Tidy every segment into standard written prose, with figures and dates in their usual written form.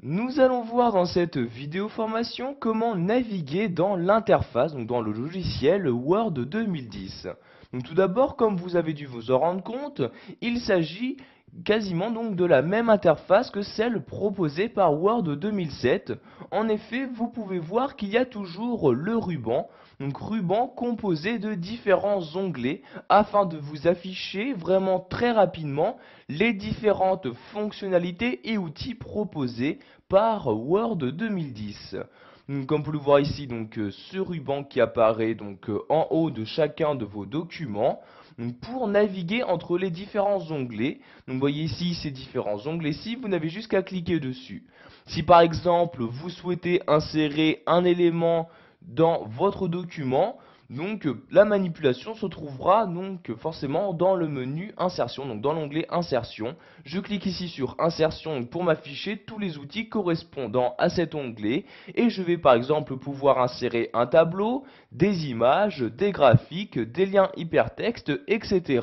Nous allons voir dans cette vidéo formation comment naviguer dans l'interface, donc dans le logiciel Word 2010. Donc tout d'abord, comme vous avez dû vous en rendre compte, il s'agit quasiment donc de la même interface que celle proposée par Word 2007. En effet, vous pouvez voir qu'il y a toujours le ruban, donc ruban composé de différents onglets afin de vous afficher vraiment très rapidement les différentes fonctionnalités et outils proposés par Word 2010. Donc, comme vous le voyez ici, ce ruban qui apparaît en haut de chacun de vos documents. Donc, pour naviguer entre les différents onglets, donc vous voyez ici ces différents onglets-ci, vous n'avez juste qu'à cliquer dessus. Si par exemple vous souhaitez insérer un élément dans votre document, la manipulation se trouvera forcément dans le menu insertion, donc dans l'onglet insertion. Je clique ici sur insertion pour m'afficher tous les outils correspondant à cet onglet et je vais par exemple pouvoir insérer un tableau, des images, des graphiques, des liens hypertextes, etc.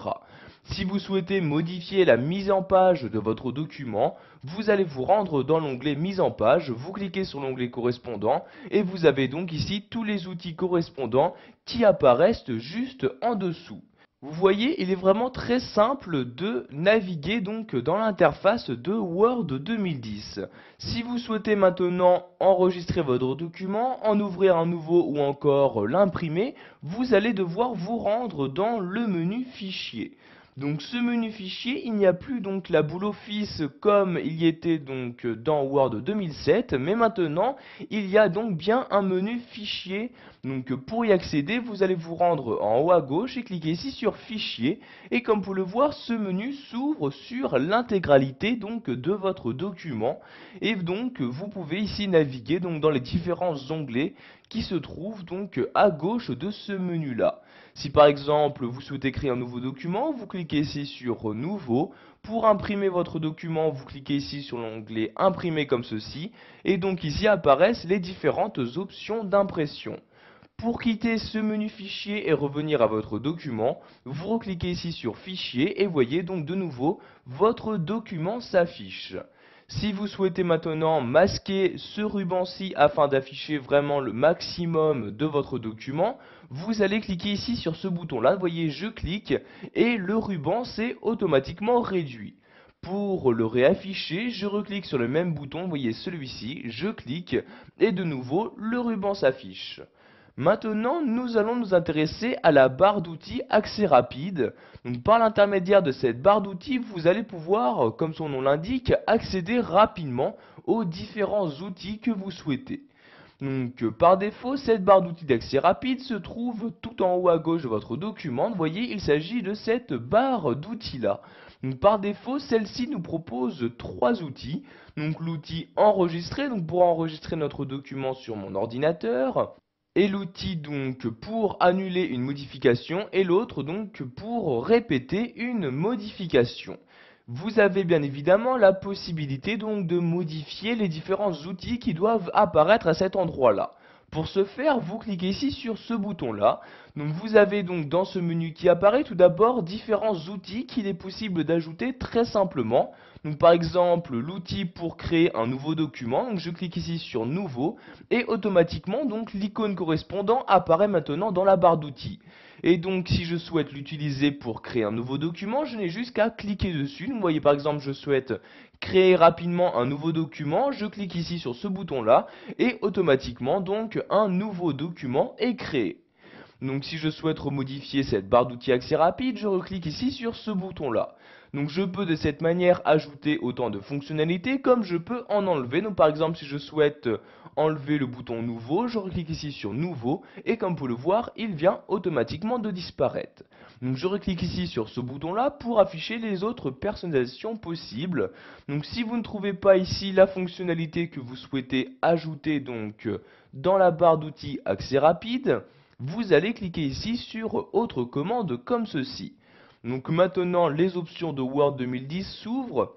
Si vous souhaitez modifier la mise en page de votre document, vous allez vous rendre dans l'onglet mise en page, vous cliquez sur l'onglet correspondant et vous avez donc ici tous les outils correspondants qui apparaissent juste en dessous. Vous voyez, il est vraiment très simple de naviguer dans l'interface de Word 2010. Si vous souhaitez maintenant enregistrer votre document, en ouvrir un nouveau ou encore l'imprimer, vous allez devoir vous rendre dans le menu fichier. Donc ce menu fichier, il n'y a plus la boule Office comme il y était dans Word 2007, mais maintenant il y a donc bien un menu fichier. Donc pour y accéder, vous allez vous rendre en haut à gauche et cliquer ici sur fichier. Et comme vous pouvez le voir, ce menu s'ouvre sur l'intégralité de votre document. Et donc vous pouvez ici naviguer dans les différents onglets qui se trouvent à gauche de ce menu là. Si par exemple vous souhaitez créer un nouveau document, vous cliquez ici sur nouveau. Pour imprimer votre document, vous cliquez ici sur l'onglet imprimer comme ceci. Et donc ici apparaissent les différentes options d'impression. Pour quitter ce menu fichier et revenir à votre document, vous recliquez ici sur fichier et voyez donc de nouveau votre document s'affiche. Si vous souhaitez maintenant masquer ce ruban-ci afin d'afficher vraiment le maximum de votre document, vous allez cliquer ici sur ce bouton-là, vous voyez je clique et le ruban s'est automatiquement réduit. Pour le réafficher, je reclique sur le même bouton, vous voyez celui-ci, je clique et de nouveau le ruban s'affiche. Maintenant, nous allons nous intéresser à la barre d'outils accès rapide. Donc, par l'intermédiaire de cette barre d'outils, vous allez pouvoir, comme son nom l'indique, accéder rapidement aux différents outils que vous souhaitez. Donc, par défaut, cette barre d'outils d'accès rapide se trouve tout en haut à gauche de votre document. Vous voyez, il s'agit de cette barre d'outils-là. Donc, par défaut, celle-ci nous propose trois outils. Donc, l'outil enregistrer, donc pour enregistrer notre document sur mon ordinateur. Et l'outil pour annuler une modification et l'autre pour répéter une modification. Vous avez bien évidemment la possibilité de modifier les différents outils qui doivent apparaître à cet endroit-là. Pour ce faire, vous cliquez ici sur ce bouton-là. Donc vous avez dans ce menu qui apparaît tout d'abord différents outils qu'il est possible d'ajouter très simplement. Donc par exemple l'outil pour créer un nouveau document. Donc je clique ici sur nouveau et automatiquement l'icône correspondant apparaît maintenant dans la barre d'outils. Et donc si je souhaite l'utiliser pour créer un nouveau document, je n'ai juste qu'à cliquer dessus. Donc, vous voyez par exemple je souhaite créer rapidement un nouveau document, je clique ici sur ce bouton là et automatiquement un nouveau document est créé. Donc si je souhaite remodifier cette barre d'outils accès rapide, je reclique ici sur ce bouton là. Donc je peux de cette manière ajouter autant de fonctionnalités comme je peux en enlever. Donc par exemple si je souhaite enlever le bouton nouveau, je reclique ici sur nouveau et comme vous pouvez le voir, il vient automatiquement de disparaître. Donc je reclique ici sur ce bouton là pour afficher les autres personnalisations possibles. Donc si vous ne trouvez pas ici la fonctionnalité que vous souhaitez ajouter dans la barre d'outils accès rapide, vous allez cliquer ici sur autre commande comme ceci. Donc maintenant les options de Word 2010 s'ouvrent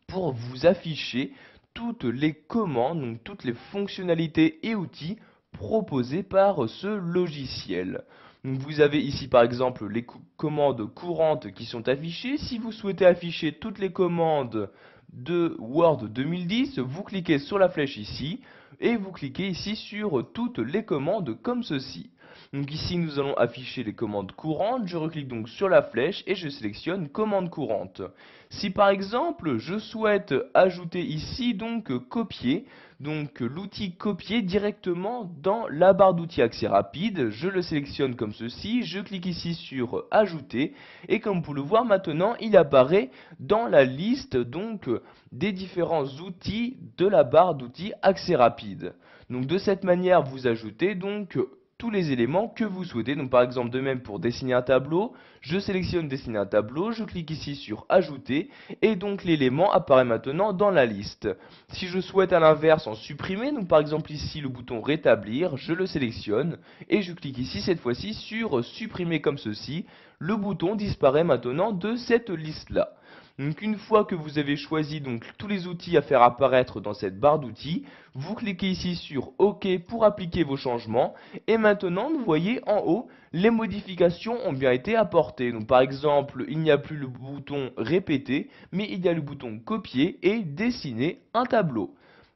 pour vous afficher toutes les commandes, donc toutes les fonctionnalités et outils proposés par ce logiciel. Donc vous avez ici par exemple les commandes courantes qui sont affichées. Si vous souhaitez afficher toutes les commandes de Word 2010, vous cliquez sur la flèche ici et vous cliquez ici sur toutes les commandes comme ceci. Donc ici nous allons afficher les commandes courantes, je reclique donc sur la flèche et je sélectionne commande courante. Si par exemple je souhaite ajouter ici donc copier, donc l'outil copier directement dans la barre d'outils accès rapide, je le sélectionne comme ceci, je clique ici sur ajouter et comme vous pouvez le voir maintenant il apparaît dans la liste donc des différents outils de la barre d'outils accès rapide. Donc de cette manière vous ajoutez donc tous les éléments que vous souhaitez. Donc par exemple de même pour dessiner un tableau, je sélectionne dessiner un tableau, je clique ici sur ajouter et donc l'élément apparaît maintenant dans la liste. Si je souhaite à l'inverse en supprimer, donc par exemple ici le bouton rétablir, je le sélectionne et je clique ici cette fois-ci sur supprimer comme ceci. Le bouton disparaît maintenant de cette liste là. Donc une fois que vous avez choisi donc tous les outils à faire apparaître dans cette barre d'outils, vous cliquez ici sur OK pour appliquer vos changements et maintenant vous voyez en haut les modifications ont bien été apportées. Donc par exemple il n'y a plus le bouton répéter mais il y a le bouton copier et dessiner un tableau.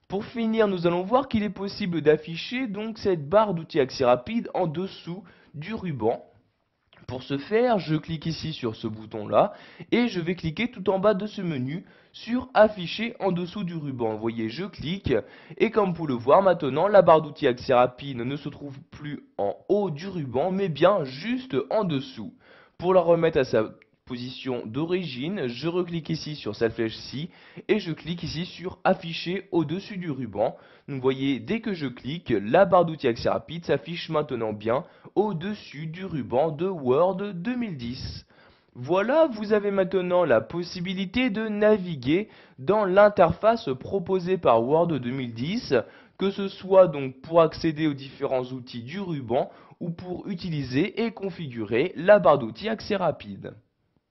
Pour finir, nous allons voir qu'il est possible d'afficher donc cette barre d'outils accès rapide en dessous du ruban. Pour ce faire, je clique ici sur ce bouton-là et je vais cliquer tout en bas de ce menu sur afficher en dessous du ruban. Vous voyez, je clique et comme vous pouvez le voir maintenant, la barre d'outils accès rapide ne se trouve plus en haut du ruban mais bien juste en dessous. Pour la remettre à sa position d'origine, je reclique ici sur cette flèche-ci et je clique ici sur afficher au-dessus du ruban. Donc vous voyez, dès que je clique, la barre d'outils accès rapide s'affiche maintenant bien au-dessus du ruban de Word 2010. Voilà, vous avez maintenant la possibilité de naviguer dans l'interface proposée par Word 2010, que ce soit donc pour accéder aux différents outils du ruban ou pour utiliser et configurer la barre d'outils accès rapide.